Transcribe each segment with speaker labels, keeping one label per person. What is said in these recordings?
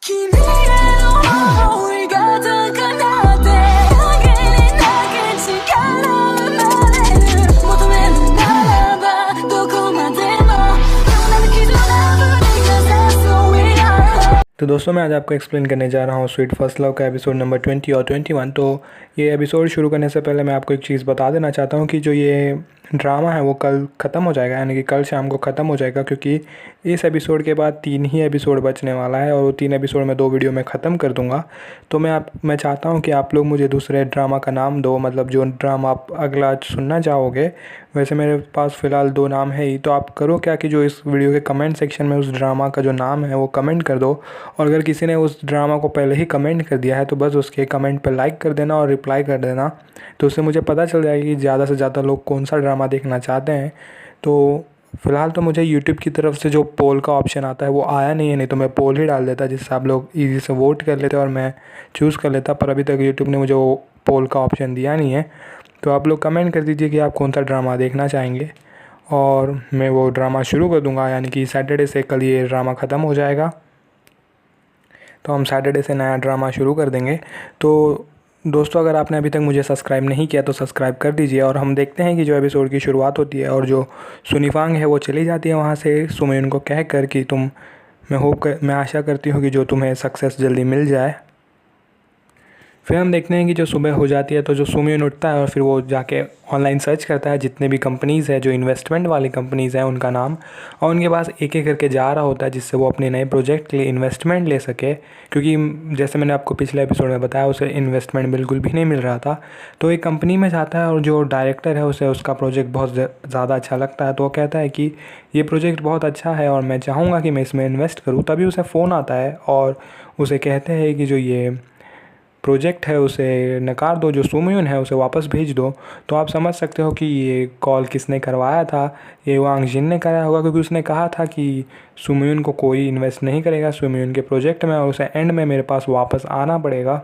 Speaker 1: 君への想いが高鳴って限りなき力生まれる求めるならばどこまでも
Speaker 2: तो दोस्तों मैं आज आपको एक्सप्लेन करने जा रहा हूँ स्वीट फर्स्ट लव का एपिसोड नंबर 20 और 21। तो ये एपिसोड शुरू करने से पहले मैं आपको एक चीज़ बता देना चाहता हूँ कि जो ये ड्रामा है वो कल ख़त्म हो जाएगा, यानी कि कल शाम को ख़त्म हो जाएगा, क्योंकि इस एपिसोड के बाद 3 ही एपिसोड बचने वाला है और वो 3 एपिसोड में 2 वीडियो में ख़त्म कर दूँगा। तो मैं चाहता हूँ कि आप लोग मुझे दूसरे ड्रामा का नाम दो, मतलब जो ड्रामा आप अगला सुनना चाहोगे। वैसे मेरे पास फ़िलहाल 2 नाम है ही, तो आप करो क्या कि जो इस वीडियो के कमेंट सेक्शन में उस ड्रामा का जो नाम है वो कमेंट कर दो। और अगर किसी ने उस ड्रामा को पहले ही कमेंट कर दिया है तो बस उसके कमेंट पर लाइक कर देना और रिप्लाई कर देना, तो उससे मुझे पता चल जाएगा कि ज़्यादा से ज़्यादा लोग कौन सा ड्रामा देखना चाहते हैं। तो फ़िलहाल तो मुझे यूट्यूब की तरफ से जो पोल का ऑप्शन आता है वो आया नहीं है, नहीं तो मैं पोल ही डाल देता जिससे आप लोग ईज़ी से वोट कर लेते और मैं चूज़ कर लेता, पर अभी तक यूट्यूब ने मुझे वो पोल का ऑप्शन दिया नहीं है। तो आप लोग कमेंट कर दीजिए कि आप कौन सा ड्रामा देखना चाहेंगे और मैं वो ड्रामा शुरू कर दूँगा, यानी कि सैटरडे से कल ये ड्रामा ख़त्म हो जाएगा तो हम सैटरडे से नया ड्रामा शुरू कर देंगे। तो दोस्तों अगर आपने अभी तक मुझे सब्सक्राइब नहीं किया तो सब्सक्राइब कर दीजिए। और हम देखते हैं कि जो एपिसोड की शुरुआत होती है और जो सुनिफांग है वो चली जाती है वहाँ से सुमयुन को कह कर कि मैं आशा करती हूँ कि जो तुम्हें सक्सेस जल्दी मिल जाए। फिर हम देखते हैं कि जो सुबह हो जाती है तो जो सुमयुन उठता है और फिर वो जाके ऑनलाइन सर्च करता है जितने भी कंपनीज़ है जो इन्वेस्टमेंट वाली कंपनीज़ हैं उनका नाम, और उनके पास एक एक करके जा रहा होता है जिससे वो अपने नए प्रोजेक्ट के लिए इन्वेस्टमेंट ले सके, क्योंकि जैसे मैंने आपको पिछले एपिसोड में बताया उसे इन्वेस्टमेंट बिल्कुल भी नहीं मिल रहा था। तो एक कंपनी में जाता है और जो डायरेक्टर है उसे उसका प्रोजेक्ट बहुत ज़्यादा अच्छा लगता है, तो वो कहता है कि ये प्रोजेक्ट बहुत अच्छा है और मैं चाहूँगा कि मैं इसमें इन्वेस्ट करूँ। तभी उसे फ़ोन आता है और उसे कहते हैं कि जो ये प्रोजेक्ट है उसे नकार दो, जो सुमयुन है उसे वापस भेज दो। तो आप समझ सकते हो कि ये कॉल किसने करवाया था, ये वांग जिन ने कराया होगा, क्योंकि उसने कहा था कि सुमयुन को कोई इन्वेस्ट नहीं करेगा सुमयुन के प्रोजेक्ट में और उसे एंड में मेरे पास वापस आना पड़ेगा।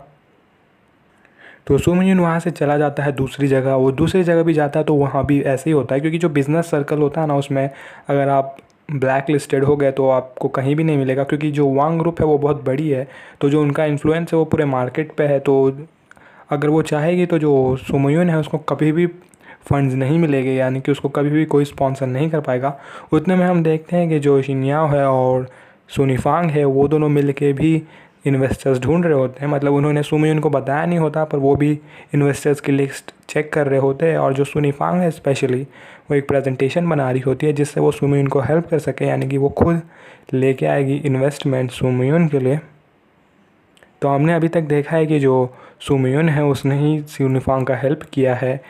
Speaker 2: तो सुमयुन वहाँ से चला जाता है दूसरी जगह, वो दूसरी जगह भी जाता है तो वहाँ भी ऐसे ही होता है, क्योंकि जो बिज़नेस सर्कल होता है ना उसमें अगर आप ब्लैक लिस्टेड हो गए तो आपको कहीं भी नहीं मिलेगा, क्योंकि जो वांग ग्रुप है वो बहुत बड़ी है, तो जो उनका इन्फ्लुएंस है वो पूरे मार्केट पे है। तो अगर वो चाहेगी तो जो सुमयुन है उसको कभी भी फंड्स नहीं मिलेंगे, यानी कि उसको कभी भी कोई स्पॉन्सर नहीं कर पाएगा। उतने में हम देखते हैं कि जो शिन्याओ है और सुनिफांग है वो दोनों मिल के भी इन्वेस्टर्स ढूंढ रहे होते हैं, मतलब उन्होंने सुमयुन को बताया नहीं होता पर वो भी इन्वेस्टर्स की लिस्ट चेक कर रहे होते हैं। और जो सुनिफांग है स्पेशली वो एक प्रेजेंटेशन बना रही होती है जिससे वो सुमयुन को हेल्प कर सके, यानी कि वो खुद लेके आएगी इन्वेस्टमेंट सुमयुन के लिए। तो हमने अभी तक देखा है कि जो सुमयुन है उसने ही सुनिफांग का हेल्प किया है,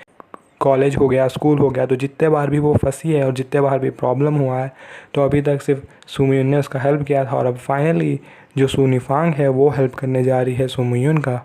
Speaker 2: कॉलेज हो गया स्कूल हो गया, तो जितने बार भी वो फंसी है और जितने बार भी प्रॉब्लम हुआ है तो अभी तक सिर्फ सुमयुन ने उसका हेल्प किया था। और अब फाइनली जो सुनिफांग है वो हेल्प करने जा रही है सुमयुन का।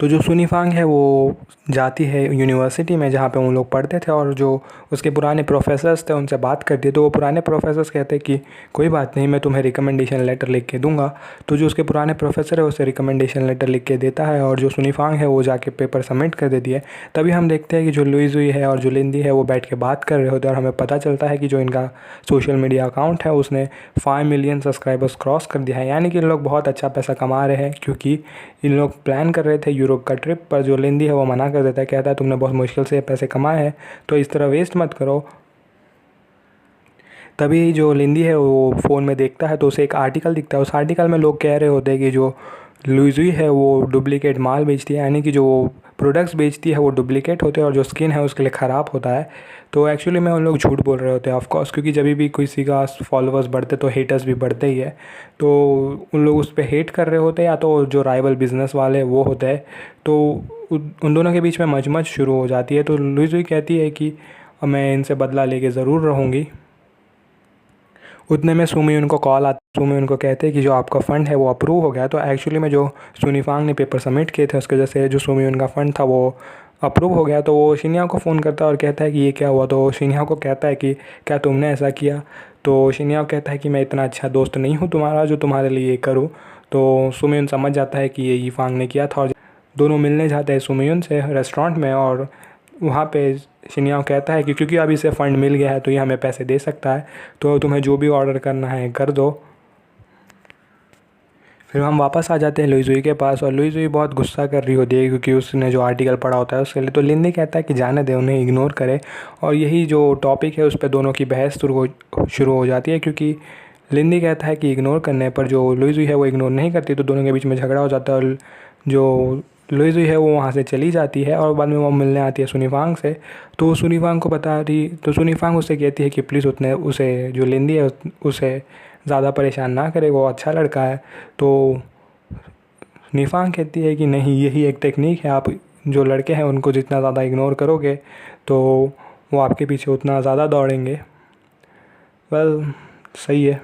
Speaker 2: तो जो सुनिफांग है वो जाती है यूनिवर्सिटी में जहाँ पे उन लोग पढ़ते थे और जो उसके पुराने प्रोफेसर्स थे उनसे बात करती है, तो वो पुराने प्रोफेसर्स कहते हैं कि कोई बात नहीं, मैं तुम्हें रिकमेंडेशन लेटर लिख के दूंगा। तो जो उसके पुराने प्रोफेसर है उसे रिकमेंडेशन लेटर लिख के देता है और जो सुनिफांग है वो जाके पेपर सबमिट कर देती है। तभी हम देखते हैं कि जो लुइजुई है और जो लिंदी है वो बैठ के बात कर रहे होते हैं और हमें पता चलता है कि जो इनका सोशल मीडिया अकाउंट है उसने 5 मिलियन सब्सक्राइबर्स क्रॉस कर दिया है, यानी कि इन लोग बहुत अच्छा पैसा कमा रहे हैं, क्योंकि इन लोग प्लान कर रहे थे यूरोप का ट्रिप, पर जो लिंदी है वो मना कर देता है, कहता है तुमने बहुत मुश्किल से पैसे कमाए हैं तो इस तरह वेस्ट मत करो। तभी जो लिंदी है वो फ़ोन में देखता है तो उसे एक आर्टिकल दिखता है, उस आर्टिकल में लोग कह रहे होते हैं कि जो लुइजुई है वो डुप्लीकेट माल बेचती है, यानी कि जो प्रोडक्ट्स बेचती है वो डुप्लीकेट होते हैं और जो स्किन है उसके लिए ख़राब होता है। तो एक्चुअली में उन लोग झूठ बोल रहे होते हैं ऑफ कोर्स, क्योंकि जब भी किसी का फॉलोअर्स बढ़ते तो हेटर्स भी बढ़ते ही है, तो उन लोग उस पर हेट कर रहे होते हैं या तो जो राइवल बिजनेस वाले वो होते हैं। तो उन दोनों के बीच में मचमच शुरू हो जाती है। तो लुइजुई कहती है कि मैं इनसे बदला लेके ज़रूर रहूँगी। उतने में सुमयुन को कॉल आता है, सुमयुन को कहते हैं कि जो आपका फ़ंड है वो अप्रूव हो गया। तो एक्चुअली में जो सुनिफांग ने पेपर सबमिट किए थे उसकी वजह से जो सुमयुन का फ़ंड था वो अप्रूव हो गया। तो वो शिन्याओ को फ़ोन करता है और कहता है कि ये क्या हुआ। तो शिन्याओ को कहता है कि क्या तुमने ऐसा किया। तो शिन्याओ कहता है कि मैं इतना अच्छा दोस्त नहीं हूँ तुम्हारा जो तुम्हारे लिए ये करूँ। तो सुमयुन समझ जाता है कि ये यीफांग ने किया था और दोनों मिलने जाते हैं सुमयुन से रेस्टोरेंट में। और वहाँ पे शिन्याओ कहता है कि क्योंकि अभी इसे फ़ंड मिल गया है तो ये हमें पैसे दे सकता है, तो तुम्हें जो भी ऑर्डर करना है कर दो। फिर हम वापस आ जाते हैं लुई जुई के पास और लुई जुई बहुत गुस्सा कर रही होती है क्योंकि उसने जो आर्टिकल पढ़ा होता है उसके लिए। तो लिंदी कहता है कि जाने दे, उन्हें इग्नोर करे। और यही जो टॉपिक है उस पर दोनों की बहस शुरू हो जाती है क्योंकि लिंदी कहता है कि इग्नोर करने पर जो लुई जुई है वो इग्नोर नहीं करती, तो दोनों के बीच में झगड़ा हो जाता है। और जो लुई जुई है वो वहाँ से चली जाती है और बाद में वो मिलने आती है सुनीफांग से। तो सुनीफांग को बता रही, तो सुनीफांग उससे कहती है कि प्लीज़ उसे जो लिंदी है उसे ज़्यादा परेशान ना करे, वो अच्छा लड़का है। तो निफांग कहती है कि नहीं, यही एक टेक्निक है, आप जो लड़के हैं उनको जितना ज़्यादा इग्नोर करोगे तो वो आपके पीछे उतना ज़्यादा दौड़ेंगे। वेल, सही है।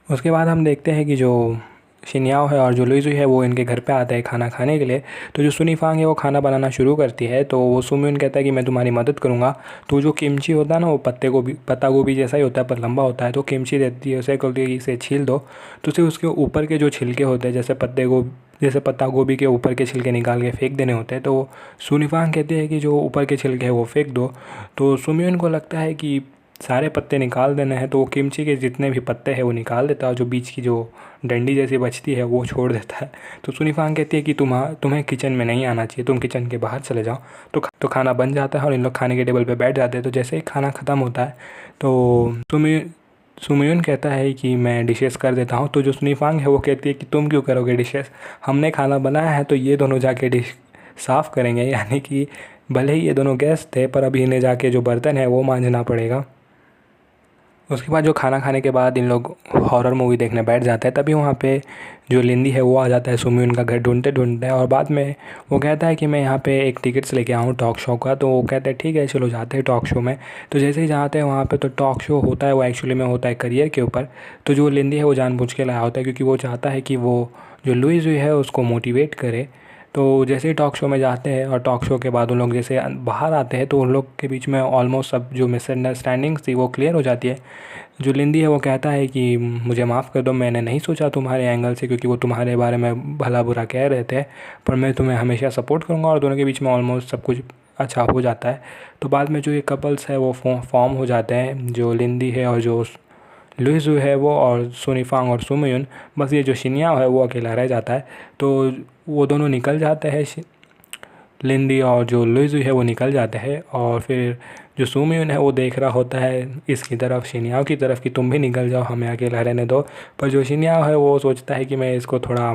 Speaker 2: उसके बाद हम देखते हैं कि जो शिन्याओ है और जो लुई जुई है वो इनके घर पे आता है खाना खाने के लिए। तो जो सुनीफांग है वो खाना बनाना शुरू करती है, तो वो सुम्यून कहता है कि मैं तुम्हारी मदद करूँगा। तो जो किमची होता है ना, वो पत्ता गोभी जैसा ही होता है पर लंबा होता है, तो किमची देती है उसे, कहती है कि इसे छील दो। तो उसे उसके ऊपर के जो छिलके होते हैं जैसे पत्ता गोभी के ऊपर के छिलके निकाल के फेंक देने होते हैं। तो सुनीफांग कहते हैं कि जो ऊपर के छिलके हैं वो फेंक दो। तो सुम्यून को लगता है कि सारे पत्ते निकाल देने हैं, तो वो किमची के जितने भी पत्ते हैं वो निकाल देता है और जो बीच की जो डंडी जैसी बचती है वो छोड़ देता है। तो सुनीफांग कहती है कि तुम्हें किचन में नहीं आना चाहिए, तुम किचन के बाहर चले जाओ। तो खाना बन जाता है और इन लोग खाने के टेबल पे बैठ जाते हैं। तो जैसे ही खाना ख़त्म होता है तो सुमयून कहता है कि मैं डिशेस कर देता हूँ। तो जो सुनीफांग है वो कहती है कि तुम क्यों करोगे डिशेस, हमने खाना बनाया है तो ये दोनों जाके डिश साफ़ करेंगे। यानी कि भले ही ये दोनों गेस्ट थे पर अभी इन्हें जाके जो बर्तन है वो मांजना पड़ेगा। उसके बाद जो खाना खाने के बाद इन लोग हॉरर मूवी देखने बैठ जाते हैं। तभी वहाँ पे जो लिंदी है वो आ जाता है सुम्यून का घर ढूंढते ढूंढते, और बाद में वो कहता है कि मैं यहाँ पे एक टिकट्स लेके आऊँ टॉक शो का। तो वो कहते हैं ठीक है चलो जाते हैं टॉक शो में। तो जैसे ही जाते हैं वहाँ पे तो टॉक शो होता है वो एक्चुअली में होता है करियर के ऊपर। तो जो लिंदी है वो जानबूझ के लाया होता है क्योंकि वो चाहता है कि वो जो लुई जुई है उसको मोटिवेट करे। तो जैसे ही टॉक शो में जाते हैं और टॉक शो के बाद उन लोग जैसे बाहर आते हैं तो उन लोग के बीच में ऑलमोस्ट सब जो मिसअंडरस्टैंडिंग्स थी वो क्लियर हो जाती है। जो लिंदी है वो कहता है कि मुझे माफ़ कर दो, मैंने नहीं सोचा तुम्हारे एंगल से क्योंकि वो तुम्हारे बारे में भला बुरा कह रहे थे, पर मैं तुम्हें हमेशा सपोर्ट करूँगा। और दोनों के बीच में ऑलमोस्ट सब कुछ अच्छा हो जाता है। तो बाद में जो ये कपल्स है वो फॉर्म हो जाते हैं, जो लिंदी है और जो लुइजू है वो, और सुनीफांग और सुमयून। बस ये जो शिन्याओ है वो अकेला रह जाता है। तो वो दोनों निकल जाते हैं, लिंदी और जो लुइजू है वो निकल जाते हैं। और फिर जो सुमयून है वो देख रहा होता है इसकी तरफ, शिन्याओ की तरफ, कि तुम भी निकल जाओ, हमें अकेला रहने दो। पर जो शिन्याओ है वो सोचता है कि मैं इसको थोड़ा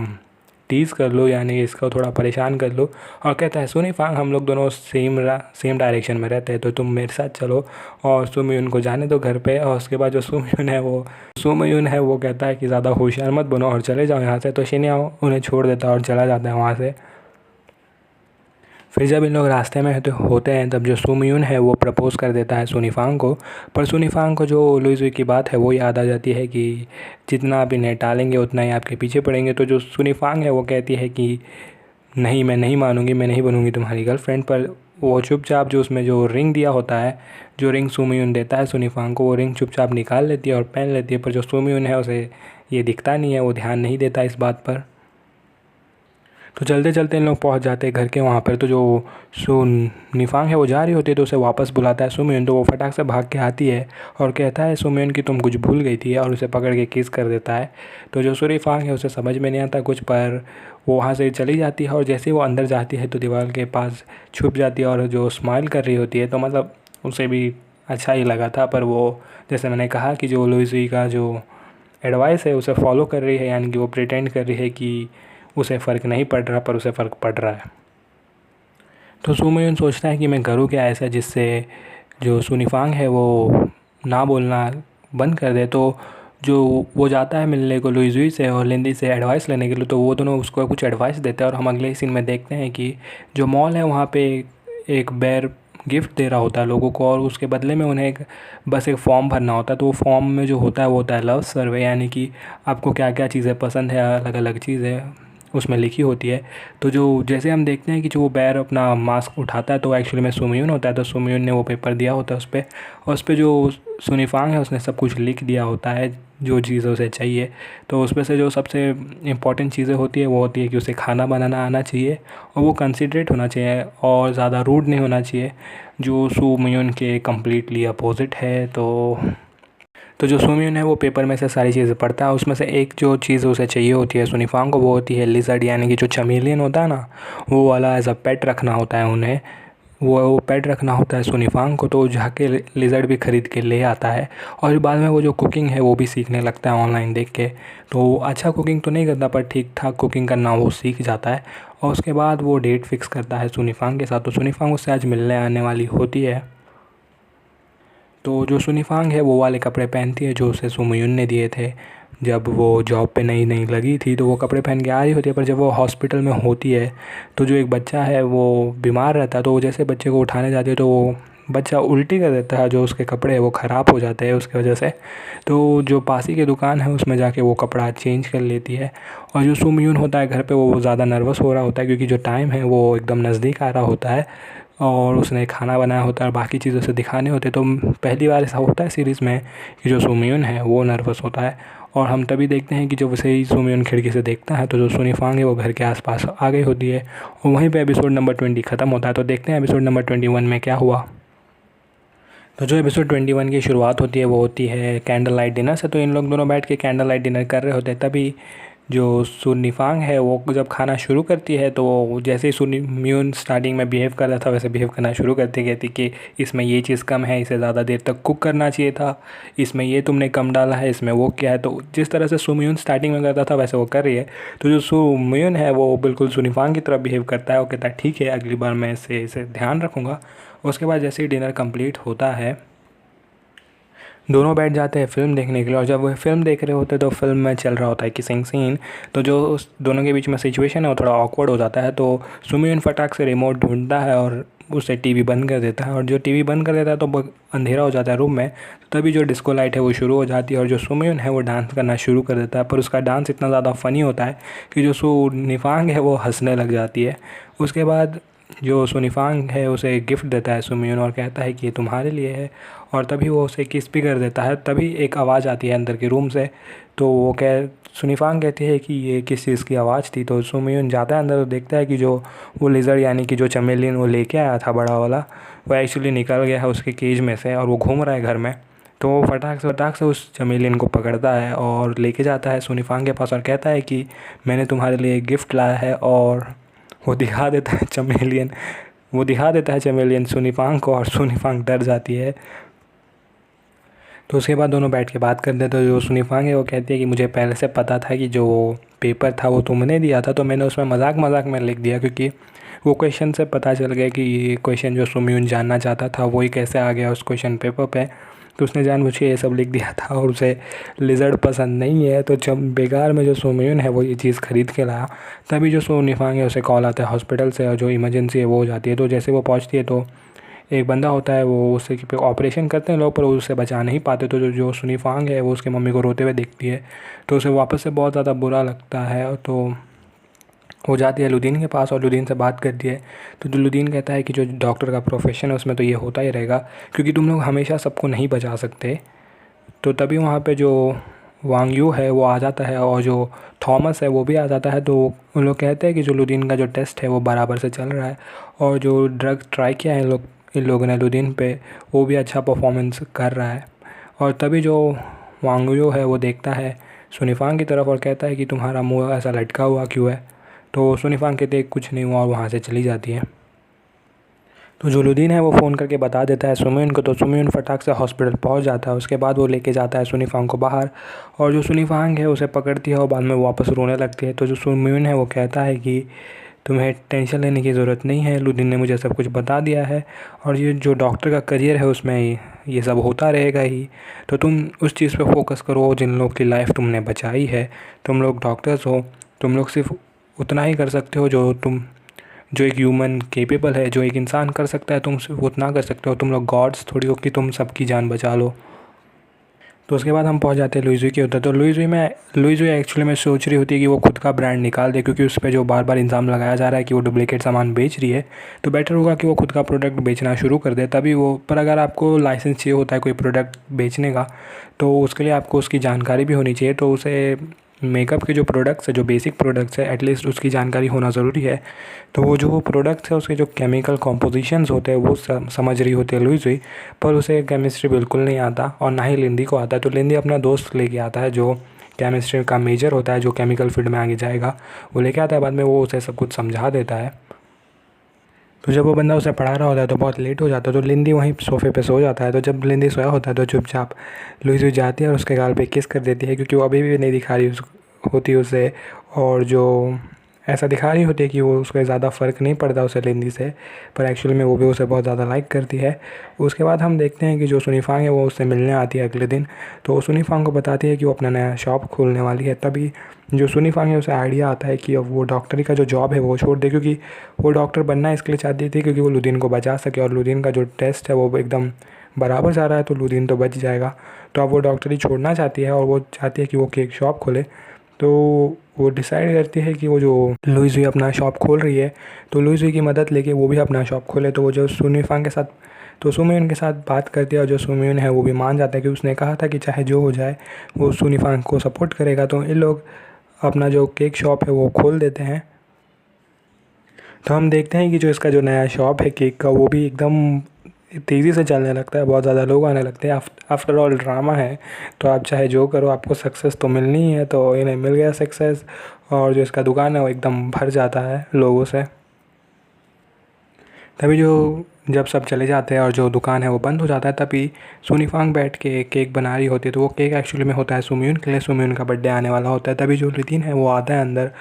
Speaker 2: टीज़ कर लूँ, यानी इसको थोड़ा परेशान कर लूँ, और कहता है सुनीफांग हम लोग दोनों सेम डायरेक्शन में रहते हैं तो तुम मेरे साथ चलो और सुमयून को जाने दो घर पे। और उसके बाद जो सुमयून है वो कहता है कि ज़्यादा होशियार मत बनो और चले जाओ यहाँ से। तो शिन्याओ उन्हें छोड़ देता है और चला जाता है वहाँ से। फिर जब इन लोग रास्ते में होते हैं तब जो सुमयून है वो प्रपोज़ कर देता है सुनीफांग को। पर सुनीफांग को जो लुई की बात है वो याद आ जाती है कि जितना आप इन्हें टालेंगे उतना ही आपके पीछे पड़ेंगे। तो जो सुनीफांग है वो कहती है कि नहीं, मैं नहीं मानूंगी, मैं नहीं बनूंगी तुम्हारी गर्लफ्रेंड। पर वो चुपचाप जो उसमें जो रिंग दिया होता है, जो रिंग सुमयून देता है सुनीफांग को, वो रिंग चुपचाप निकाल लेती है और पहन लेती है। पर जो सुमयून है उसे ये दिखता नहीं है, वो ध्यान नहीं देता इस बात पर। तो चलते चलते इन लोग पहुंच जाते हैं घर के वहाँ पर। तो जो सुनीफांग है वो जा रही होती है तो उसे वापस बुलाता है सुमयून। तो वो फटाक से भाग के आती है और कहता है सुमयून कि तुम कुछ भूल गई थी, और उसे पकड़ के किस कर देता है। तो जो सुनीफांग है उसे समझ में नहीं आता कुछ, पर वो वहाँ से चली जाती है। और जैसे ही वो अंदर जाती है तो दीवार के पास छुप जाती है और जो स्माइल कर रही होती है। तो मतलब उसे भी अच्छा ही लगा था, पर वो जैसे मैंने कहा कि जो लुई का जो एडवाइस है उसे फॉलो कर रही है, यानी कि वो प्रिटेंड कर रही है कि उसे फ़र्क नहीं पड़ रहा पर उसे फ़र्क पड़ रहा है। तो सुमयून सोचता है कि मैं करूँ क्या ऐसा जिससे जो सुनीफांग है वो ना बोलना बंद कर दे। तो जो वो जाता है मिलने को लुई से और लिंदी से एडवाइस लेने के लिए। तो वो दोनों उसको कुछ एडवाइस देते हैं और हम अगले सीन में देखते हैं कि जो मॉल है वहाँ पे एक बेर गिफ्ट दे रहा होता है लोगों को, और उसके बदले में उन्हें बस एक फॉर्म भरना होता है। तो वो फॉर्म में जो होता है वो होता है लव सर्वे, यानी कि आपको क्या क्या चीज़ें पसंद है, अलग अलग चीज़ें उसमें लिखी होती है। तो जो जैसे हम देखते हैं कि जो वो बैर अपना मास्क उठाता है तो एक्चुअली में सुमयून होता है। तो सुमयून ने वो पेपर दिया होता है उस पर, और उस पर जो सुनीफांग है उसने सब कुछ लिख दिया होता है जो चीज़ें उसे चाहिए। तो उसमें से जो सबसे इम्पॉर्टेंट चीज़ें होती है वो होती है कि उसे खाना बनाना आना चाहिए और वो कंसिडरेट होना चाहिए और ज़्यादा रूड नहीं होना चाहिए, जो सुमयून के कम्प्लीटली अपोजिट है। तो तो जो सुमयून है वो पेपर में से सारी चीज़ें पढ़ता है। उसमें से एक जो चीज़ उसे चाहिए होती है सुनिफांग को, वो होती है लिजर्ड, यानी कि जो चमेलियन होता है ना, वो वाला एज अ पेट रखना होता है उन्हें। वो पेट रखना होता है सुनिफांग को, तो जाके लिजर्ड भी ख़रीद के ले आता है। और बाद में वो जो कुकिंग है वो भी सीखने लगता है ऑनलाइन देख के। तो अच्छा कुकिंग तो नहीं करता, पर ठीक ठाक कुकिंग करना वो सीख जाता है। और उसके बाद वो डेट फिक्स करता है सुनिफांग के साथ। तो सुनिफांग उससे आज मिलने आने वाली होती है। तो जो सुनिफांग है वो वाले कपड़े पहनती है जो उसे सुमयून ने दिए थे जब वो जॉब पे नई नई लगी थी। तो वो कपड़े पहन के आ रही होती है, पर जब वो हॉस्पिटल में होती है तो जो एक बच्चा है वो बीमार रहता है। तो वो जैसे बच्चे को उठाने जाती है तो वो बच्चा उल्टी कर देता है, जो उसके कपड़े हैं वो ख़राब हो जाते हैं उसकी वजह से। तो जो पास ही की दुकान है उसमें जाके वो कपड़ा चेंज कर लेती है। और जो सुमयून होता है घर पे, वो ज़्यादा नर्वस हो रहा होता है क्योंकि जो टाइम है वो एकदम नज़दीक आ रहा होता है और उसने खाना बनाया होता है और बाकी चीज़ों से दिखाने होते। तो पहली बार ऐसा होता है सीरीज़ में कि जो सुमयून है वो नर्वस होता है। और हम तभी देखते हैं कि जब उसे ही सुमयून खिड़की से देखता है तो जो सुनिफांग है वो घर के आसपास आ गई होती है। और वहीं पे एपिसोड नंबर 20 ख़त्म होता है। तो देखते हैं एपिसोड नंबर 21 में क्या हुआ। तो जो एपिसोड 21 की शुरुआत होती है वो होती है कैंडल लाइट डिनर से। तो इन लोग दोनों बैठ के कैंडल लाइट डिनर कर रहे होते हैं। तभी जो सुनिफांग है वो जब खाना शुरू करती है तो जैसे ही सुनिम्यून स्टार्टिंग में बिहेव कर रहा था वैसे बिहेव करना शुरू करती, कहती कि इसमें ये चीज़ कम है, इसे ज़्यादा देर तक कुक करना चाहिए था, इसमें ये तुमने कम डाला है, इसमें वो क्या है। तो जिस तरह से सुमयून स्टार्टिंग में करता था वैसे वो कर रही है। तो जो सुमयून है वो बिल्कुल सुनिफांग की तरह बिहेव करता है। वो कहता है ठीक है, अगली बार मैं इसे ध्यान रखूँगा। उसके बाद जैसे ही डिनर कंप्लीट होता है दोनों बैठ जाते हैं फ़िल्म देखने के लिए। और जब वो फिल्म देख रहे होते हैं तो फिल्म में चल रहा होता है किसिंग सीन। तो जो उस दोनों के बीच में सिचुएशन है वो थोड़ा ऑकवर्ड हो जाता है। तो सुमयून फटाक से रिमोट ढूंढता है और उसे टीवी बंद कर देता है। और जो टीवी बंद कर देता है तो अंधेरा हो जाता है रूम में। तभी जो डिस्को लाइट है वो शुरू हो जाती है और जो सुमयून है वो डांस करना शुरू कर देता है। पर उसका डांस इतना ज़्यादा फ़नी होता है कि जो सुनिफांग है वो हंसने लग जाती है। उसके बाद जो सुनिफांग है उसे गिफ्ट देता है सुमयून और कहता है कि ये तुम्हारे लिए है। और तभी वो उसे किस भी कर देता है। तभी एक आवाज़ आती है अंदर के रूम से। तो वो सुनिफांग कहती है कि ये किस चीज़ की आवाज़ थी। तो सुमयून जाता है अंदर तो देखता है कि जो वो लिजर्ड यानी कि जो चमेलियन वो लेके आया था बड़ा वाला, वो एक्चुअली निकल गया है उसके केज में से और वो घूम रहा है घर में। तो वो फटाक से उस चमेलियन को पकड़ता है और लेके जाता है सुनिफांग के पास और कहता है कि मैंने तुम्हारे लिए एक गिफ्ट लाया है। और वो दिखा देता है चमेलियन सुनिफांग को और सुनिफांग डर जाती है। तो उसके बाद दोनों बैठ के बात करते हैं। तो जो सुनिफांग है वो कहती है कि मुझे पहले से पता था कि जो पेपर था वो तुमने दिया था, तो मैंने उसमें मजाक में लिख दिया क्योंकि वो क्वेश्चन से पता चल गया कि ये क्वेश्चन जो सुमयून जानना चाहता था वही कैसे आ गया उस क्वेश्चन पेपर पे। तो उसने जानबूझ के ये सब लिख दिया था और उसे लिजर्ड पसंद नहीं है। तो जब बेकार में जो सुमयून है वो ये चीज़ ख़रीद के लाया। तभी जो सुनिफांग है उसे कॉल आता है हॉस्पिटल से और जो इमरजेंसी है वो हो जाती है। तो जैसे वो पहुँचती है तो एक बंदा होता है, वो उससे पे ऑपरेशन करते हैं लोग पर उससे बचा नहीं पाते। तो जो सुनिफांग है वो उसकी मम्मी को रोते हुए देखती है तो उसे वापस से बहुत ज़्यादा बुरा लगता है। तो वो जाती है लुदीन के पास और लुदीन से बात करती है। तो जो लुदीन कहता है कि जो डॉक्टर का प्रोफेशन है उसमें तो ये होता ही रहेगा क्योंकि तुम लोग हमेशा सबको नहीं बचा सकते। तो तभी वहाँ पे जो वांग यू है वो आ जाता है और जो थॉमस है वो भी आ जाता है। तो उन लोग कहते हैं कि जो लुदीन का जो टेस्ट है वो बराबर से चल रहा है और जो ड्रग ट्राई किया है इन लोगों ने लुदीन पे, वो भी अच्छा परफॉर्मेंस कर रहा है। और तभी जो वांग यू है वो देखता है सुनिफांग की तरफ और कहता है कि तुम्हारा मुँह ऐसा लटका हुआ क्यों है। तो सुनिफांग कहते हैं कुछ नहीं हुआ और वहाँ से चली जाती है। तो जो लुदीन है वो फ़ोन करके बता देता है सुमयून को। तो सुमयून फटाक से हॉस्पिटल पहुंच जाता है। उसके बाद वो लेके जाता है सुनिफांग को बाहर और जो सुनिफांग है उसे पकड़ती है और बाद में वापस रोने लगती है। तो जो सुमयून है वो कहता है कि तुम्हें टेंशन लेने की ज़रूरत नहीं है, लुदीन ने मुझे सब कुछ बता दिया है और ये जो डॉक्टर का करियर है उसमें ये सब होता रहेगा ही। तो तुम उस चीज़ पे फोकस करो जिन लोग की लाइफ तुमने बचाई है। तुम लोग डॉक्टर्स हो, तुम लोग सिर्फ उतना ही कर सकते हो जो एक ह्यूमन केपेबल है, जो एक इंसान कर सकता है, तुम सिर्फ उतना कर सकते हो। तुम लोग गॉड्स थोड़ी हो कि तुम सबकी जान बचा लो। तो उसके बाद हम पहुंच जाते हैं लुइजुई के उधर। तो लुइजुई एक्चुअली में सोच रही होती है कि वो खुद का ब्रांड निकाल दे क्योंकि उस पर जो बार बार इल्ज़ाम लगाया जा रहा है कि वो डुप्लीकेट सामान बेच रही है। तो बेटर होगा कि वो खुद का प्रोडक्ट बेचना शुरू कर दे तभी वो। पर अगर आपको लाइसेंस चाहिए होता है कोई प्रोडक्ट बेचने का तो उसके लिए आपको उसकी जानकारी भी होनी चाहिए। तो उसे मेकअप के जो प्रोडक्ट्स है, जो बेसिक प्रोडक्ट्स है, एटलीस्ट उसकी जानकारी होना ज़रूरी है। तो वो जो प्रोडक्ट्स है उसके जो केमिकल कॉम्पोजिशंस होते हैं वो समझ रही होती है लुई जुई, पर उसे केमिस्ट्री बिल्कुल नहीं आता और ना ही लिंडी को आता है। तो लिंडी अपना दोस्त लेके आता है जो केमिस्ट्री का मेजर होता है, जो केमिकल फील्ड में आगे जाएगा, वो लेके आता है। बाद में वो उसे सब कुछ समझा देता है। तो जब वो बंदा उसे पढ़ा रहा होता है तो बहुत लेट हो जाता है, तो लिंडी वहीं सोफ़े पे सो जाता है। तो जब लिंडी सोया होता है तो चुपचाप लुई जुई जाती है और उसके गाल पे किस कर देती है, क्योंकि वो अभी भी नहीं दिखा रही होती उसे, और जो ऐसा दिखा रही होती है कि वो उसको ज़्यादा फ़र्क नहीं पड़ता उसे लिंडी से, पर एक्चुअली में वो भी उसे बहुत ज़्यादा लाइक करती है। उसके बाद हम देखते हैं कि जो सुनीफांग है वो उससे मिलने आती है अगले दिन। तो वो सुनीफांग को बताती है कि वो अपना नया शॉप खोलने वाली है। तभी जो सुनीफांग है उसे आइडिया आता है कि अब वो डॉक्टरी का जो जॉब है वो छोड़ दे, क्योंकि वो डॉक्टर बनना इसके लिए चाहती थी क्योंकि वो लुदीन को बचा सके, और लुदीन का जो टेस्ट है वो एकदम बराबर जा रहा है, तो लुदीन तो बच जाएगा। तो अब वो डॉक्टरी छोड़ना चाहती है और वो चाहती है कि वो केक शॉप खोले। तो वो डिसाइड करती है कि वो जो लुई जुई अपना शॉप खोल रही है, तो लुई जुई की मदद लेके वो भी अपना शॉप खोले। तो वो जो सुनीफांग के साथ, तो सुमियोन के साथ बात करती है और जो सुमियोन है वो भी मान जाता है कि उसने कहा था कि चाहे जो हो जाए वो सुनीफांग को सपोर्ट करेगा। तो इन लोग अपना जो केक शॉप है वो खोल देते हैं। तो हम देखते हैं कि जो इसका जो नया शॉप है केक का वो भी एकदम तेज़ी से चलने लगता है, बहुत ज़्यादा लोग आने लगते हैं। आफ्टर ऑल ड्रामा है तो आप चाहे जो करो आपको सक्सेस तो मिलनी ही है। तो इन्हें मिल गया सक्सेस और जो इसका दुकान है वो एकदम भर जाता है लोगों से। तभी जब सब चले जाते हैं और जो दुकान है वो बंद हो जाता है, तभी सुनीफांग बैठ के केक बना रही होती है। तो वो केक एक्चुअली में होता है सुमियोन के लिए, सुमियोन का बर्थडे आने वाला होता है। तभी जो लितिन है वो आता है अंदर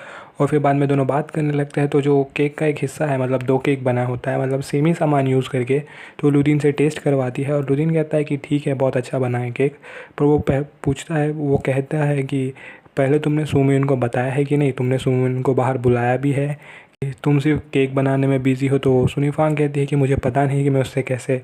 Speaker 2: और फिर बाद में दोनों बात करने लगते हैं। तो जो केक का एक हिस्सा है, मतलब 2 केक बना होता है, मतलब सेम ही सामान यूज़ करके, तो लुदीन से टेस्ट करवाती है और लुदीन कहता है कि ठीक है बहुत अच्छा बना है केक। पर वो पूछता है, वो कहता है कि पहले तुमने सुमियोन को बताया है कि नहीं, तुमने सुमियोन को बाहर बुलाया भी है, तुम सिर्फ केक बनाने में बिज़ी हो। तो सुनीफांग कहती है कि मुझे पता नहीं कि मैं उससे कैसे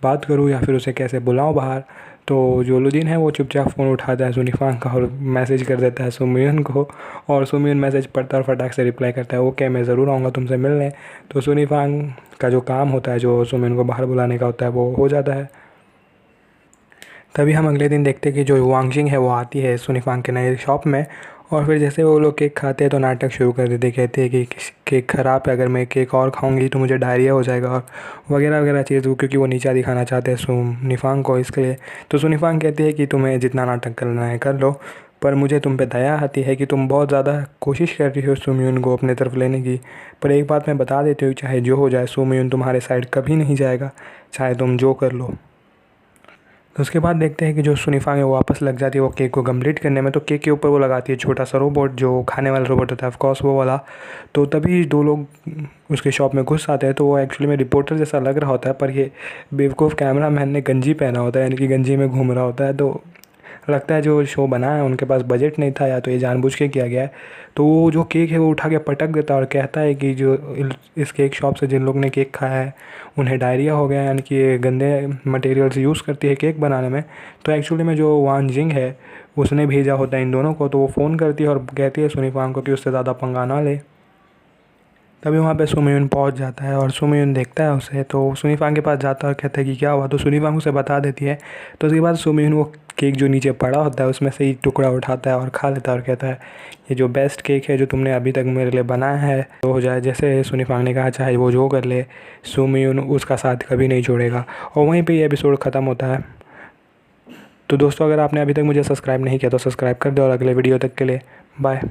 Speaker 2: बात करूं या फिर उसे कैसे बुलाऊं बाहर। तो जो लुदीन है वो चुपचाप फ़ोन उठाता है सुनीफांग का और मैसेज कर देता है सुमियोन को, और सुमियोन मैसेज पढ़ता है और फटाक से रिप्लाई करता है ओके मैं ज़रूर आऊँगा तुमसे मिलने। तो सुनीफांग का जो काम होता है, जो सुमियोन को बाहर बुलाने का होता है, वो हो जाता है। तभी हम अगले दिन देखते हैं कि जो वांगजिंग है वो आती है सुनीफांग के नए शॉप में, और फिर जैसे वो लोग केक खाते हैं तो नाटक शुरू कर देते, कहते हैं कि केक ख़राब है, अगर मैं केक और खाऊंगी तो मुझे डायरिया हो जाएगा और वगैरह वगैरह चीज़, क्योंकि वो नीचा दिखाना चाहते हैं सुनीफांग को, इसके लिए। तो सुनीफांग कहती है कि तुम्हें जितना नाटक करना है कर लो, पर मुझे तुम पे दया आती है कि तुम बहुत ज़्यादा कोशिश कर रही हो सुमियोन को अपने तरफ लेने की। पर एक बात मैं बता देती हूँ, चाहे जो हो जाए सुमियोन तुम्हारे साइड कभी नहीं जाएगा, चाहे तुम जो कर लो। तो उसके बाद देखते हैं कि जो सुनीफांग है वो वापस लग जाती है वो केक को कंप्लीट करने में। तो केक के ऊपर वो लगाती है छोटा सा रोबोट, जो खाने वाला रोबोट होता है ऑफकोर्स वो वाला। तो तभी 2 लोग उसके शॉप में घुस आते हैं। तो वो एक्चुअली में रिपोर्टर जैसा लग रहा होता है, पर ये बेवकूफ़ कैमरा मैन ने गंजी पहना होता है, यानी कि गंजी में घूम रहा होता है। तो लगता है जो शो बना है उनके पास बजट नहीं था, या तो ये जानबूझ के किया गया है। तो वो जो केक है वो उठा के पटक देता है और कहता है कि जो इस केक शॉप से जिन लोग ने केक खाया है उन्हें डायरिया हो गया है, यानी कि ये गंदे मटेरियल्स यूज़ करती है केक बनाने में। तो एक्चुअली में जो वांगजिंग है उसने भेजा होता है इन दोनों को। तो वो फ़ोन करती है और कहती है सुनीफांग को कि उससे ज़्यादा पंगा ना ले। तभी वहाँ पे सुमियोन पहुँच जाता है और सुमियोन देखता है उसे, तो सुनीफांग के पास जाता है और कहता है कि क्या हुआ। तो सुनीफांग उसे बता देती है। तो उसके बाद सुमियोन वो केक जो नीचे पड़ा होता है उसमें से ही टुकड़ा उठाता है और खा लेता है और कहता है ये जो बेस्ट केक है जो तुमने अभी तक मेरे लिए बनाया है, तो हो जाए। जैसे सुनीफांग ने कहा चाहे वो जो कर ले, सुमियोन उसका साथ कभी नहीं छोड़ेगा। और वहीं पर ये एपिसोड ख़त्म होता है। तो दोस्तों अगर आपने अभी तक मुझे सब्सक्राइब नहीं किया तो सब्सक्राइब कर दो, और अगले वीडियो तक के लिए बाय।